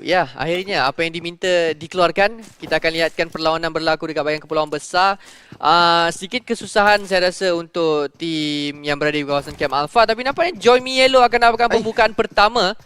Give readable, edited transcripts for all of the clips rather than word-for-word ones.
Ya, akhirnya apa yang diminta dikeluarkan. Kita akan lihatkan perlawanan berlaku dekat bahagian Kepulauan Besar. Sedikit kesusahan saya rasa untuk tim yang berada di kawasan Camp Alpha. Tapi nampaknya Join Me Yellow akan dapatkan pembukaan pertama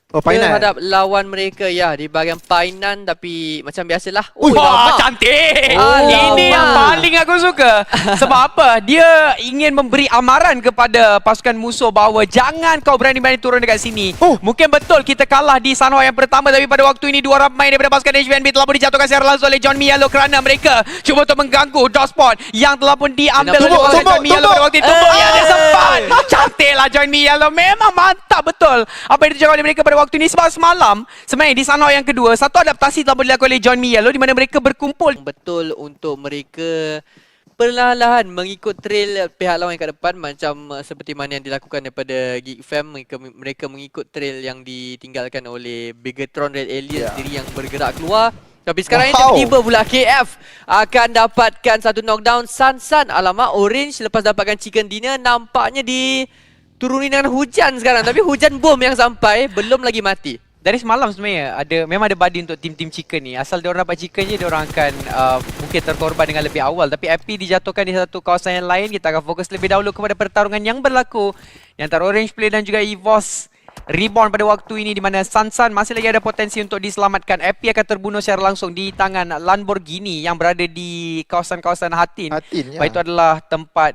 Painan. terhadap lawan mereka ya di bahagian Painan. Tapi macam biasalah. Wah, cantik. Ini yang paling aku suka. Sebab apa? Dia ingin memberi amaran kepada pasukan musuh bahawa jangan kau berani-berani turun dekat sini. Mungkin betul kita kalah di Sanhua yang pertama, tapi pada waktu ini dua orang pemain daripada pasukan HBNB telah pun dijatuhkan secara langsung oleh Join Me Yellow kerana mereka cuba untuk mengganggu dot spot yang telah pun diambil oleh pasukan Join Me Yellow pada waktu itu. Tumbuk yang ada sempat. Cantiklah Join Me Yellow. Memang mantap betul apa yang dijaga oleh mereka pada waktu ini. Sebab semalam sebenarnya di Sanhua yang kedua, satu adaptasi telah dilakukan oleh Join Me Yellow di mana mereka berkumpul. Betul untuk mereka perlahan-lahan mengikut trail pihak lawan yang kat depan, macam seperti mana yang dilakukan daripada Geek Fam. Mereka mengikut trail yang ditinggalkan oleh Bigatron Red Alien sendiri yang bergerak keluar. Tapi sekarang ini tiba-tiba pula KF akan dapatkan satu knockdown. San. Alamak, Orange lepas dapatkan chicken dinner nampaknya dituruni dengan hujan sekarang. Tapi hujan bom yang sampai belum lagi mati. Dari semalam sebenarnya memang ada badi untuk tim-tim chicken ni. Asal dia orang dapat chicken je, dia orang akan mungkin terkorban dengan lebih awal. Tapi Epi dijatuhkan di satu kawasan yang lain. Kita akan fokus lebih dahulu kepada pertarungan yang berlaku di antara Orange Play dan juga EVOS Reborn pada waktu ini, di mana San masih lagi ada potensi untuk diselamatkan. Epi akan terbunuh secara langsung di tangan Lamborghini yang berada di kawasan-kawasan Hatin. Itu adalah tempat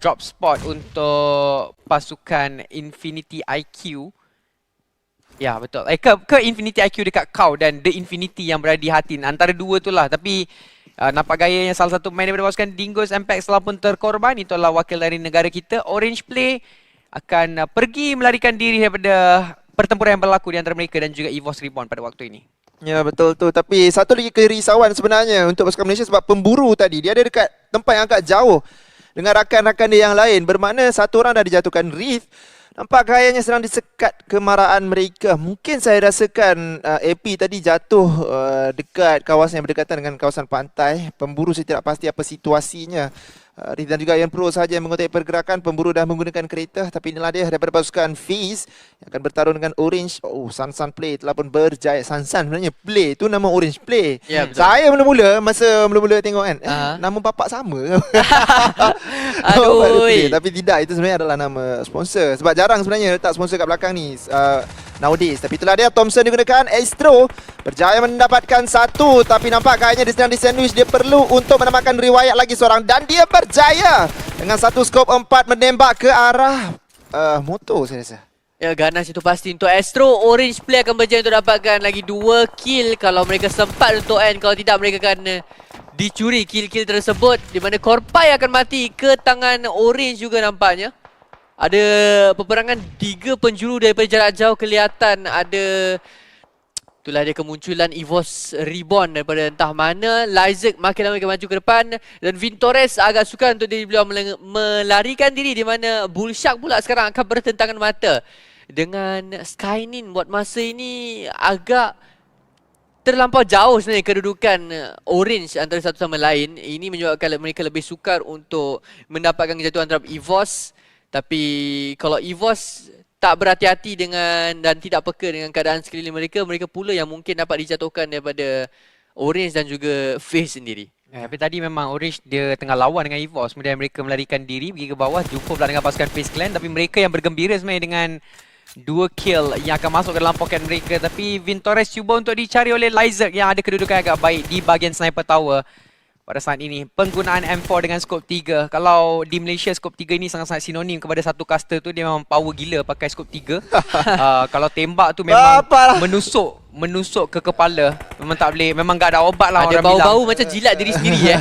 drop spot untuk pasukan Infinity IQ. Ya, betul. Ke Infinity IQ dekat kau dan The Infinity yang berada di Hatin. Antara dua tu lah. Tapi nampak gayanya salah satu pemain daripada pasukan Dingoes Impact telah pun terkorban. Itulah wakil dari negara kita. Orange Play akan pergi melarikan diri daripada pertempuran yang berlaku di antara mereka dan juga EVOS Reborn pada waktu ini. Ya, betul tu. Tapi satu lagi kerisauan sebenarnya untuk pasukan Malaysia sebab pemburu tadi. Dia ada dekat tempat yang agak jauh dengan rakan-rakan dia yang lain. Bermakna satu orang dah dijatuhkan Reef. Nampak gayanya sedang disekat kemarahan mereka. Mungkin saya rasakan AP tadi jatuh dekat kawasan yang berdekatan dengan kawasan pantai. Pemburu saya tidak pasti apa situasinya. Dan juga Ian Pro sahaja yang menguasai pergerakan. Pemburu dah menggunakan kereta. Tapi inilah dia daripada pasukan Fizz yang akan bertarung dengan Orange. San Play telah pun berjaya. San sebenarnya Play tu nama Orange Play. Ya, saya mula-mula tengok kan, nama bapak sama. Aduh. Tapi tidak, itu sebenarnya adalah nama sponsor. Sebab jarang sebenarnya letak sponsor kat belakang ni nowadays. Tapi itulah dia, Thompson digunakan. Astro berjaya mendapatkan satu. Tapi nampak kayaknya dia sedang di-sandwich. Dia perlu untuk menambahkan riwayat lagi seorang. Dan dia berjaya dengan satu skop 4 menembak ke arah motor saya rasa. Ya, ganas itu pasti untuk Astro. Orange Play akan berjaya untuk dapatkan lagi 2 kill kalau mereka sempat untuk end. Kalau tidak, mereka akan dicuri kill-kill tersebut, di mana Korpai akan mati ke tangan Orange juga nampaknya. Ada peperangan 3 penjuru daripada jarak jauh kelihatan. Itulah dia kemunculan EVOS Reborn daripada entah mana. Lyzek makin lama makin maju ke depan. Dan Vintores agak suka untuk beliau melarikan diri, di mana Bullshark pula sekarang akan bertentangan mata dengan Skynin. Buat masa ini agak terlampau jauh sebenarnya kedudukan Orange antara satu sama lain. Ini menyebabkan mereka lebih sukar untuk mendapatkan kejatuhan terhadap EVOS. Tapi kalau EVOS tak berhati-hati dan tidak peka dengan keadaan sekeliling mereka, mereka pula yang mungkin dapat dijatuhkan daripada Orange dan juga FaZe sendiri. Tapi tadi memang Orange dia tengah lawan dengan EVOS, kemudian mereka melarikan diri pergi ke bawah, jumpa pula dengan pasukan FaZe Clan. Tapi mereka yang bergembira sebenarnya dengan 2 kill yang akan masuk ke dalam poket mereka. Tapi Vintores cuba untuk dicari oleh Lyzek yang ada kedudukan agak baik di bahagian sniper tower. Pada saat ini, penggunaan M4 dengan scope 3. Kalau di Malaysia, scope 3 ini sangat-sangat sinonim kepada satu caster tu. Dia memang power gila pakai scope 3. Kalau tembak tu memang menusuk ke kepala. Memang tak boleh, memang tak ada obat lah. Ada bau-bau macam jilat diri sendiri.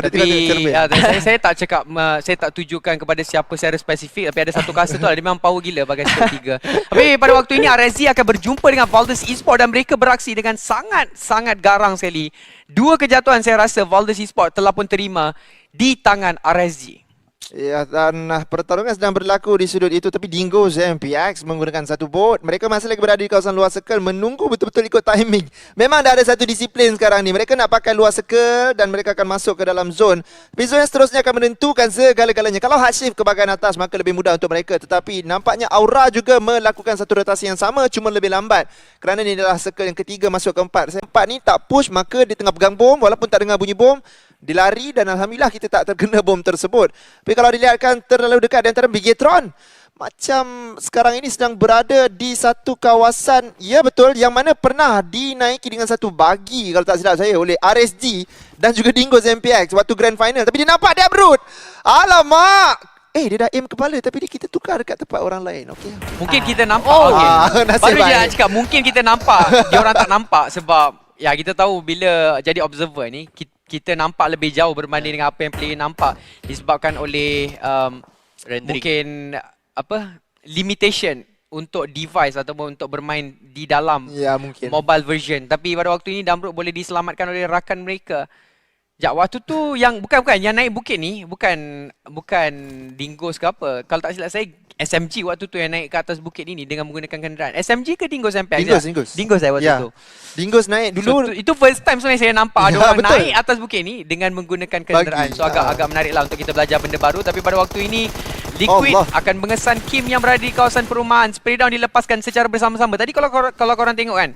Tapi saya tak cakap, saya tak tujukan kepada siapa secara spesifik. Tapi ada satu caster tu dia memang power gila pakai scope 3. Tapi pada waktu ini RSZ akan berjumpa dengan Valdez Esports dan mereka beraksi dengan sangat garang sekali. 2 kejatuhan saya rasa Valdez Esports telah pun terima di tangan RSZ. Ya, dan pertarungan sedang berlaku di sudut itu, tapi Dingoes MPX menggunakan satu bot. Mereka masih lagi berada di kawasan luar circle, menunggu betul-betul ikut timing. Memang dah ada satu disiplin sekarang ni. Mereka nak pakai luar circle dan mereka akan masuk ke dalam zone. Tapi zone yang seterusnya akan menentukan segala-galanya. Kalau hard shift ke bahagian atas, maka lebih mudah untuk mereka. Tetapi nampaknya Aura juga melakukan satu rotasi yang sama, cuma lebih lambat. Kerana ini adalah circle yang ketiga masuk keempat. Empat ni tak push, maka dia tengah pegang bom walaupun tak dengar bunyi bom. Dilari dan alhamdulillah kita tak terkena bom tersebut. Tapi kalau dilihatkan terlalu dekat di antara Bigetron, macam sekarang ini sedang berada di satu kawasan, ya betul, yang mana pernah dinaiki dengan satu bagi kalau tak silap saya oleh RSG dan juga Dingoes MPX waktu grand final. Tapi dia nampak dia Brute. Alamak. Dia dah aim kepala tapi kita tukar dekat tempat orang lain. Okey. Mungkin kita nampak. Nasib Baru je baik. nak cakap mungkin kita nampak. Dia orang tak nampak sebab ya kita tahu bila jadi observer ni kita nampak lebih jauh berbanding dengan apa yang player nampak disebabkan oleh mungkin limitation untuk device ataupun untuk bermain di dalam mungkin mobile version. Tapi pada waktu ini Damruk boleh diselamatkan oleh rakan mereka. Waktu tu yang bukan yang naik bukit ni bukan Dingoes ke apa. Kalau tak silap saya SMG waktu tu yang naik ke atas bukit ini dengan menggunakan kenderaan. SMG ke Dingoes MPX? Dingoes saya waktu tu. Dingoes naik dulu. Itu first time sebenarnya saya nampak ada orang naik atas bukit ni dengan menggunakan kenderaan. So agak menarik lah untuk kita belajar benda baru. Tapi pada waktu ini Liquid akan mengesan Kim yang berada di kawasan perumahan. Spray down dilepaskan secara bersama-sama. Tadi kalau korang tengok kan,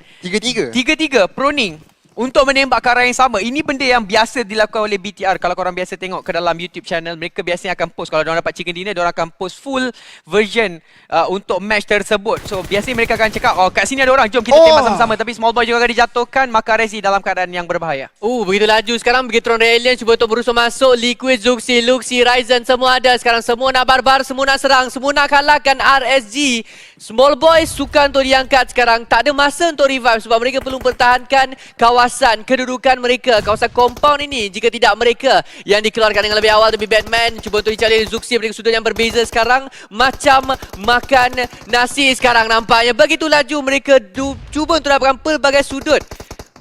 Tiga-tiga proning untuk menembak ke arah yang sama. Ini benda yang biasa dilakukan oleh BTR. Kalau korang biasa tengok ke dalam YouTube channel, mereka biasanya akan post. Kalau diorang dapat chicken dinner, diorang akan post full version untuk match tersebut. So biasanya mereka akan cakap, kat sini ada orang, jom kita tembak sama-sama. Tapi small boy juga akan dijatuhkan, maka Rezi dalam keadaan yang berbahaya. Begitu laju sekarang. Bigetron Alien cuba untuk berusaha masuk. Liquid, Zuxi, Luxi, Ryzen semua ada. Sekarang semua nak barbar, semua nak serang, semua nak kalahkan RSG. Small boy suka untuk diangkat sekarang. Tak ada masa untuk revive sebab mereka perlu pertahankan kawasan kedudukan mereka, kawasan compound ini. Jika tidak, mereka yang dikeluarkan dengan lebih awal. Tapi Batman cuba untuk dicari Zuxi dari sudut yang berbeza sekarang. Macam makan nasi sekarang nampaknya. Begitu laju mereka cuba untuk dapatkan pelbagai sudut.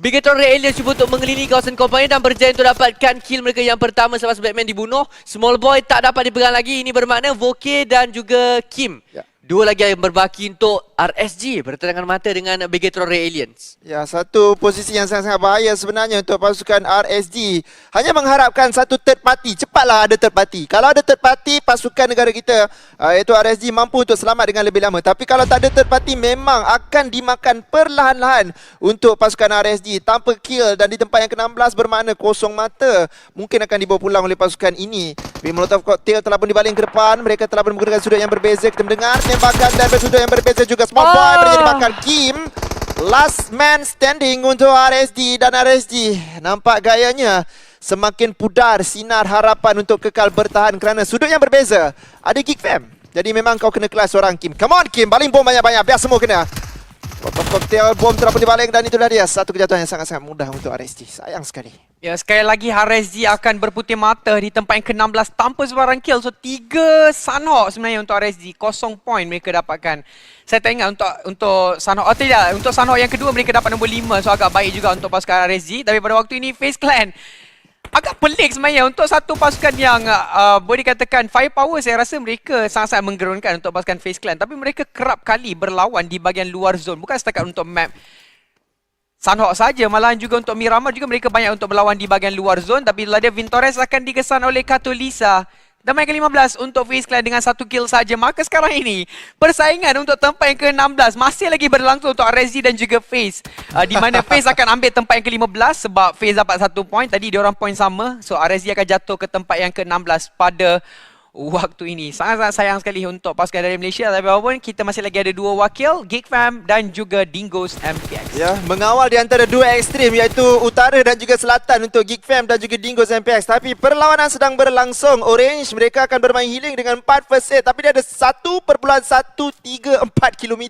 Bigetron Alien cuba untuk mengelilingi kawasan compound dan berjaya untuk dapatkan kill mereka yang pertama selepas Batman dibunuh. Small boy tak dapat dipegang lagi. Ini bermakna Voke dan juga Kim. Dua lagi yang berbaki untuk RSG bertentangan mata dengan Bigetron Aliens. Ya, satu posisi yang sangat-sangat bahaya sebenarnya untuk pasukan RSG. Hanya mengharapkan satu third party. Cepatlah ada third party. Kalau ada third party, pasukan negara kita iaitu RSG mampu untuk selamat dengan lebih lama. Tapi kalau tak ada third party, memang akan dimakan perlahan-lahan untuk pasukan RSG. Tanpa kill dan di tempat yang ke-16 bermakna kosong mata. Mungkin akan dibawa pulang oleh pasukan ini. Tapi Molotov Cocktail telah pun dibaling ke depan. Mereka telah pun menggunakan sudut yang berbeza. Kita mendengar tembakan dari sudut yang berbeza juga. Small boy menjadi makan Kim. Last man standing untuk RSG. Dan RSG nampak gayanya semakin pudar sinar harapan untuk kekal bertahan kerana sudut yang berbeza. Ada Geek Fam. Jadi memang kau kena kelas seorang Kim. Come on Kim, baling bom banyak-banyak. Biar semua kena. Molotov Cocktail, bom telah pun dibaling. Dan itulah dia satu kejatuhan yang sangat-sangat mudah untuk RSG. Sayang sekali. Ya, sekali lagi RSG akan berputih mata di tempat yang ke-16 tanpa sebarang kill. So 3 Sunhawk sebenarnya untuk RSG. 0 point mereka dapatkan. Saya tak ingat untuk Sunhawk. Tidak, untuk Sunhawk yang kedua mereka dapat nombor 5. So agak baik juga untuk pasukan RSG. Tapi pada waktu ini FaZe Clan agak pelik sebenarnya untuk satu pasukan yang boleh dikatakan firepower. Saya rasa mereka sangat-sangat menggerunkan untuk pasukan FaZe Clan. Tapi mereka kerap kali berlawan di bahagian luar zone. Bukan setakat untuk map Sunhawk saja, malahan juga untuk Miramar juga mereka banyak untuk berlawan di bahagian luar zone. Tapi itulah dia, Vintores akan dikesan oleh Katolisa. Damai ke-15 untuk FaZe Clan dengan 1 kill saja. Maka sekarang ini persaingan untuk tempat yang ke-16 masih lagi berlangsung untuk RSG dan juga FaZe. Di mana FaZe akan ambil tempat yang ke-15 sebab FaZe dapat 1 point. Tadi diorang point sama. So RSG akan jatuh ke tempat yang ke-16 pada waktu ini. Sangat-sangat sayang sekali untuk pasukan dari Malaysia. Tapi apapun, kita masih lagi ada 2 wakil, Geek Fam dan juga Dingoes MPX. Ya, mengawal di antara 2 ekstrim iaitu utara dan juga selatan untuk Geek Fam dan juga Dingoes MPX. Tapi perlawanan sedang berlangsung. Orange mereka akan bermain healing dengan 4 first aid. Tapi dia ada 1.134 km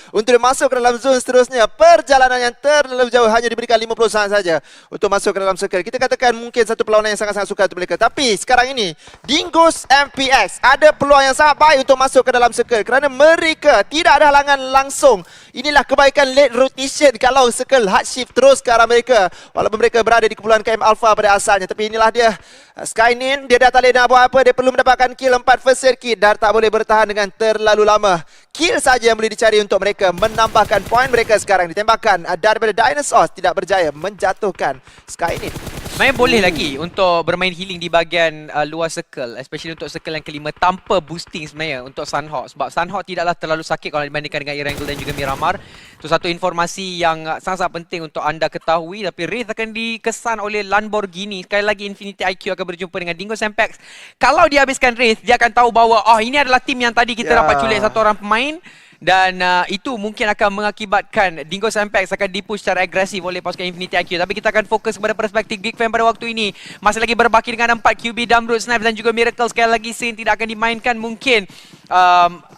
untuk dia masuk ke dalam zone seterusnya. Perjalanan yang terlalu jauh, hanya diberikan 50 saat saja untuk masuk ke dalam circle. Kita katakan mungkin satu perlawanan yang sangat-sangat sukar untuk mereka. Tapi sekarang ini Dingoes MPX ada peluang yang sangat baik untuk masuk ke dalam circle kerana mereka tidak ada halangan langsung. Inilah kebaikan late rotation kalau circle hard shift terus ke arah mereka. Walaupun mereka berada di kumpulan KM Alpha pada asalnya. Tapi inilah dia Skynin, dia dah tak boleh nak buat apa. Dia perlu mendapatkan kill 4 first aid kit dan tak boleh bertahan dengan terlalu lama. Kill saja yang boleh dicari untuk mereka menambahkan poin mereka sekarang. Ditembakkan daripada Dinosaurs, tidak berjaya menjatuhkan Skynin. Sebenarnya boleh lagi untuk bermain healing di bahagian luar circle, especially untuk circle yang kelima tanpa boosting sebenarnya untuk Sunhawk. Sebab Sunhawk tidaklah terlalu sakit kalau dibandingkan dengan Erangel dan juga Miramar. Itu satu informasi yang sangat-sangat penting untuk anda ketahui. Tapi Wraith akan dikesan oleh Lamborghini. Sekali lagi Infinity IQ akan berjumpa dengan Dingo Sempex. Kalau dia habiskan Wraith, dia akan tahu bahawa ini adalah tim yang tadi kita dapat culik satu orang pemain. Dan itu mungkin akan mengakibatkan Dingo Sempex akan dipush secara agresif oleh pasukan Infinity IQ. Tapi kita akan fokus kepada perspektif Geek Fam pada waktu ini. Masih lagi berbaki dengan 4 QB, Damrut, Snipe dan juga Miracle. Sekali lagi Sin tidak akan dimainkan. Mungkin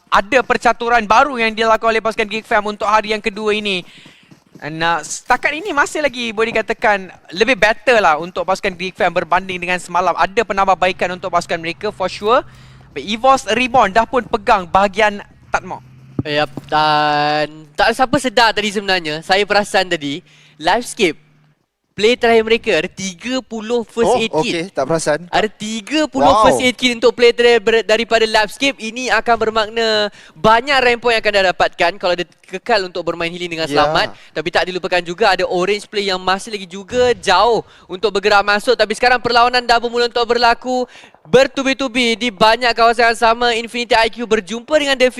ada percaturan baru yang dilakukan oleh pasukan Geek Fam untuk hari yang kedua ini. Dan setakat ini masih lagi boleh dikatakan lebih better lah untuk pasukan Geek Fam berbanding dengan semalam. Ada penambahbaikan untuk pasukan mereka for sure. EVOS Reborn dah pun pegang bahagian Tatmok. Yap, dan tak siapa sedar tadi sebenarnya. Saya perasan tadi Livescape play terakhir mereka ada 30 first aid kit. Okey, tak perasan. Ada 30 first aid kit untuk play terakhir daripada Livescape. Ini akan bermakna banyak rank point yang akan dapatkan kalau dia kekal untuk bermain healing dengan selamat. Tapi tak dilupakan juga ada orange play yang masih lagi juga jauh untuk bergerak masuk. Tapi sekarang perlawanan dah bermula untuk berlaku. Bertubi-tubi di banyak kawasan yang sama. Infinity IQ berjumpa dengan The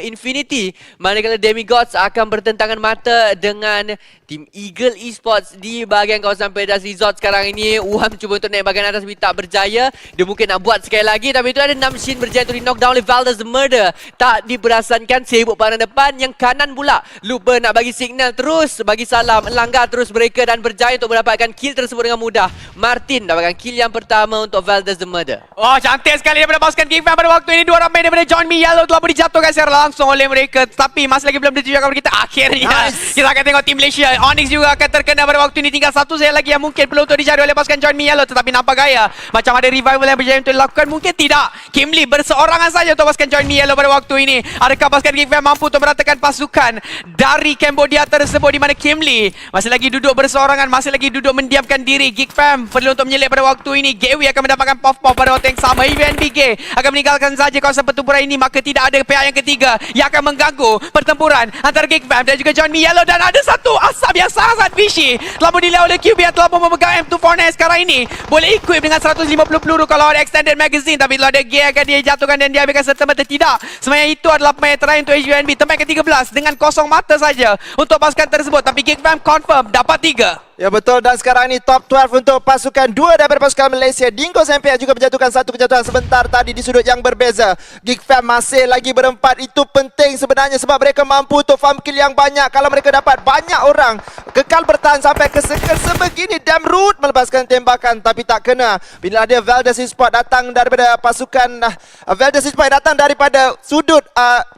Infinity, manakala Demigods akan bertentangan mata dengan tim Eagle Esports di bahagian kawasan Paradise Resort sekarang ini. Uham cuba untuk naik bahagian atas tapi tak berjaya. Dia mungkin nak buat sekali lagi, tapi itu ada Namshin berjaya untuk di knockdown oleh Valdez the Murder. Tak diberasankan, sibuk pada depan. Yang kanan pula lupa nak bagi signal terus, bagi salam, langgar terus mereka dan berjaya untuk mendapatkan kill tersebut dengan mudah. Martin dapatkan kill yang pertama untuk Valdez the Murder. Oh, cantik sekali daripada pasukan Geek Fam pada waktu ini. Dua orang main daripada John Me Yellow telah pun dijatuhkan secara langsung oleh mereka. Tapi masih lagi belum ditunjukkan kepada kita. Akhirnya kita akan tengok tim Malaysia. Onyx juga akan terkena pada waktu ini. Tinggal satu saya lagi yang mungkin perlu untuk dicari oleh pasukan John Me Yellow. Tetapi nampak gaya macam ada revival yang berjaya untuk dilakukan. Mungkin tidak. Kim Lee berseorangan saja untuk pasukan John Me Yellow pada waktu ini. Adakah pasukan Geek Fam mampu untuk meratakan pasukan dari Cambodia tersebut, di mana Kim Lee masih lagi duduk berseorangan, masih lagi duduk mendiamkan diri. Geek Fam perlu untuk menyelit pada waktu ini. Gawi akan mendapatkan pop-pop pada waktu yang sama. BK akan meninggalkan saja kawasan pertempuran ini, maka tidak ada pihak yang ketiga yang akan mengganggu pertempuran antara Geek Fam dan juga John Me Yellow. Dan ada satu asap yang sangat fishy telah pun dilihat oleh QB yang telah pun memegang M24 sekarang ini. Boleh equip dengan 150 peluru kalau ada extended magazine, tapi kalau ada gear akan dia jatuhkan dan dia ambilkan serta-merta. Tidak, sebenarnya itu adalah pemain terakhir untuk HUNB. Tempat ke-13 dengan kosong mata saja untuk pasukan tersebut, tapi Geek Fam confirm dapat 3. Ya betul, dan sekarang ini top 12 untuk pasukan 2 daripada pasukan Malaysia. Dingo Sempex juga menjatuhkan satu kejatuhan sebentar tadi di sudut yang berbeza. Geek Fam masih lagi berempat. Itu penting sebenarnya sebab mereka mampu untuk farm kill yang banyak. Kalau mereka dapat banyak orang kekal bertahan sampai ke circle sebegini. Damrut melepaskan tembakan tapi tak kena. Bila ada Valdez Esports datang daripada pasukan Valdez Esports datang daripada sudut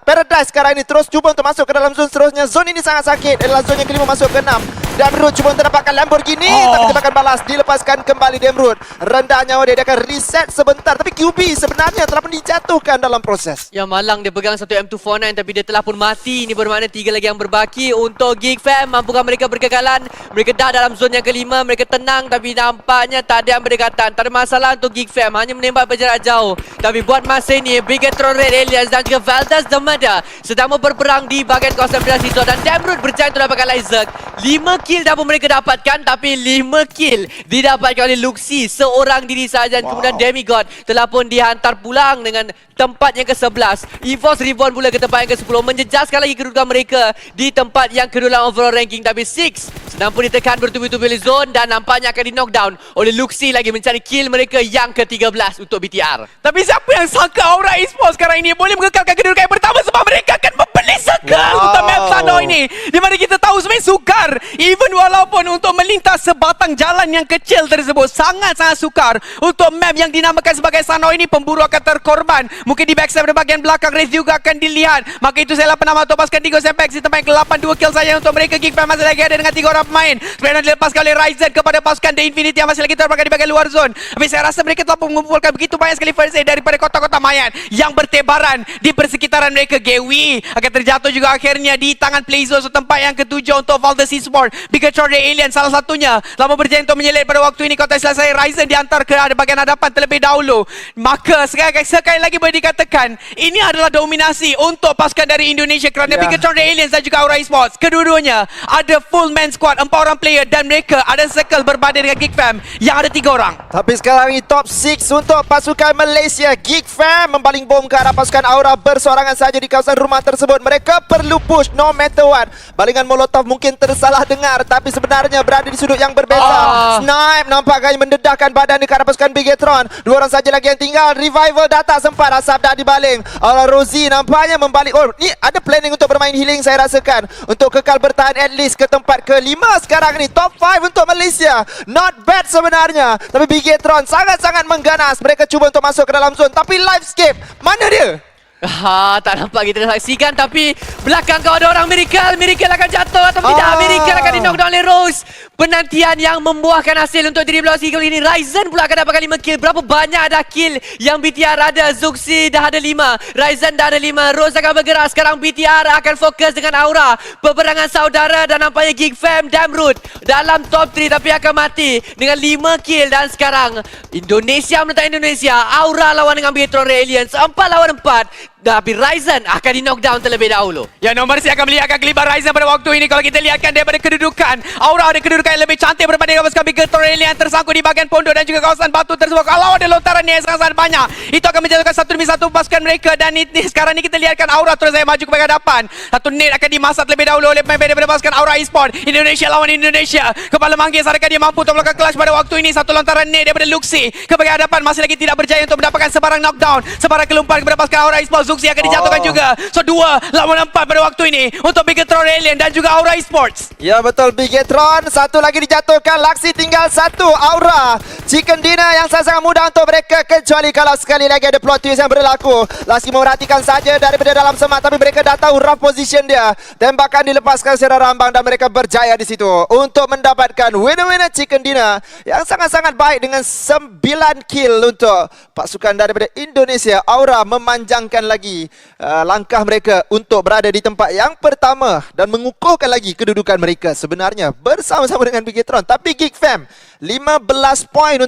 Paradise sekarang ini, terus cuba untuk masuk ke dalam zone seterusnya. Zone ini sangat sakit. Adalah zone yang kelima masuk ke 6. Damrut cuba untuk dapatkan Lamborghini, tapi tembakan balas dilepaskan kembali. Damrut rendah nyawa dia akan reset sebentar, tapi QB sebenarnya telah pun dijatuhkan dalam proses. Yang malang dia pegang satu M249 tapi dia telah pun mati. Ini bermakna 3 lagi yang berbaki untuk Geek Fam. Mampukah mereka berkekalan? Mereka dah dalam zon yang kelima. Mereka tenang tapi nampaknya tak ada yang berdekatan. Tak ada masalah untuk Geek Fam, hanya menembak berjarak jauh. Tapi buat masa ini Bigatron Red Alias dan juga Valdez the Murder sedang berperang di bahagian kawasan Paradise Resort. Dan Damrut berjaya untuk dapatkan Isaac. 5 kill dah pun mereka dapatkan, tapi 5 kill didapatkan oleh Luxi seorang diri saja. Kemudian Demigod telah pun dihantar pulang dengan tempat yang ke-11. EVOS Reborn pula ke tempat yang ke-10, menjejaskan lagi kedudukan mereka di tempat yang kedua dalam overall ranking. Tapi Six sedang pun ditekan bertubi-tubi oleh zone dan nampaknya akan di-knockdown oleh Luxi lagi mencari kill mereka yang ke-13 untuk BTR. Tapi siapa yang sangka Aura Esports sekarang ini boleh mengekalkan kedudukan yang pertama sebab mereka akan membeli sekal untuk map Thunder ini, di mana kita tahu sebenarnya sukar Even walaupun untuk melintas sebatang jalan yang kecil tersebut sangat-sangat sukar. Untuk map yang dinamakan sebagai Sanoi ini, pemburu akan terkorban. Mungkin di backstab di bahagian belakang, Wraith juga akan dilihat. Maka itu saya penama untuk pasukan Digo Sempex di tempat yang ke-8. 2 kill saja untuk mereka. Geek Fam masih lagi ada dengan 3 orang pemain. Sebenarnya dilepaskan oleh Ryzen kepada pasukan The Infinity yang masih lagi terpakai di bahagian luar zone. Tapi saya rasa mereka telah mengumpulkan begitu banyak sekali first aid daripada kota-kota mayat yang bertebaran di persekitaran mereka. Gewi akan terjatuh juga akhirnya di tangan Playzo. So, tempat yang ke-7 untuk Valdez Esports. Bigatron Ray Alien salah satunya lama berjaya untuk menyelit pada waktu ini. Kota selesai, Ryzen diantar ke bahagian hadapan terlebih dahulu. Maka sekali lagi boleh dikatakan ini adalah dominasi untuk pasukan dari Indonesia kerana Bigatron Ray Aliens dan juga Aura Esports. Kedua-duanya ada full man squad, 4 orang player dan mereka ada circle berbanding dengan Geek Fam yang ada 3 orang. Tapi sekarang ini top 6 untuk pasukan Malaysia. Geek Fam membaling bom ke arah pasukan Aura bersorangan saja di kawasan rumah tersebut. Mereka perlu push no matter what. Balingan Molotov mungkin tersalah dengar, tapi sebenarnya berada di sudut yang berbeza. Snipe nampaknya mendedahkan badan di arah pasukan Bigatron. 2 orang saja lagi yang tinggal. Revival data sempat, Asap dah dibaling. Rosie nampaknya membalik. Oh, ni ada planning untuk bermain healing saya rasakan. Untuk kekal bertahan at least ke tempat ke-5 sekarang ni. Top 5 untuk Malaysia. Not bad sebenarnya. Tapi Bigatron sangat-sangat mengganas. Mereka cuba untuk masuk ke dalam zone. Tapi Livescape, mana dia? Tak nampak kita saksikan, tapi belakang kau ada orang Miracle. Miracle akan jatuh atau tidak. Miracle akan di-knockdown oleh Rose. Penantian yang membuahkan hasil untuk diri belah kali ini. Ryzen pula akan dapatkan 5 kill. Berapa banyak dah kill yang BTR ada? Zuxi dah ada 5. Ryzen dah ada 5. Rose akan bergerak. Sekarang BTR akan fokus dengan Aura. Peperangan saudara dan nampaknya Geek Fam Damroot dalam top 3 tapi akan mati dengan 5 kill. Dan sekarang Indonesia menentang Indonesia. Aura lawan dengan Bigatron Ray Aliens. 4 lawan 4. Tapi Ryzen akan di-knockdown terlebih dahulu. Ya, nomor saya akan melihatkan kelibat Ryzen pada waktu ini. Kalau kita lihatkan daripada kedudukan, Aura ada kedudukan yang lebih cantik berbanding dengan pasukan Bigatron yang tersangkut di bahagian pondok dan juga kawasan batu tersebut. Kalau ada lontaran yang sangat-sangat banyak, itu akan menjatuhkan satu demi satu pasukan mereka. Dan ini sekarang ni kita lihatkan Aura terus saya maju ke bahagian hadapan. Satu net akan dimasak terlebih dahulu oleh pemain daripada pasukan Aura Esports. Indonesia lawan Indonesia. Kepala manggis, adakah dia mampu untuk melakukan clutch pada waktu ini? Satu lontaran net daripada Luxi ke bahagian hadapan masih lagi tidak berjaya untuk mendapatkan sebarang knockdown. Sebarang kelumpuan kepada pasukan Aura Esports. Luxi akan dijatuhkan juga. So 2 lawan 4 pada waktu ini untuk Bigatron Alien dan juga Aura Esports. Ya betul, Bigatron satu lagi dijatuhkan. Laksi tinggal 1. Aura Chicken Dinner yang sangat mudah untuk mereka, kecuali kalau sekali lagi ada plot twist yang berlaku. Laksi memperhatikan saja daripada dalam semak, tapi mereka dah tahu rough position dia. Tembakan dilepaskan secara rambang dan mereka berjaya di situ untuk mendapatkan winner-winner Chicken Dinner yang sangat-sangat baik dengan 9 kill untuk pasukan daripada Indonesia. Aura memanjangkan lagi langkah mereka untuk berada di tempat yang pertama dan mengukuhkan lagi kedudukan mereka sebenarnya bersama-sama dengan Bigatron. Tapi Geek Fam 15 poin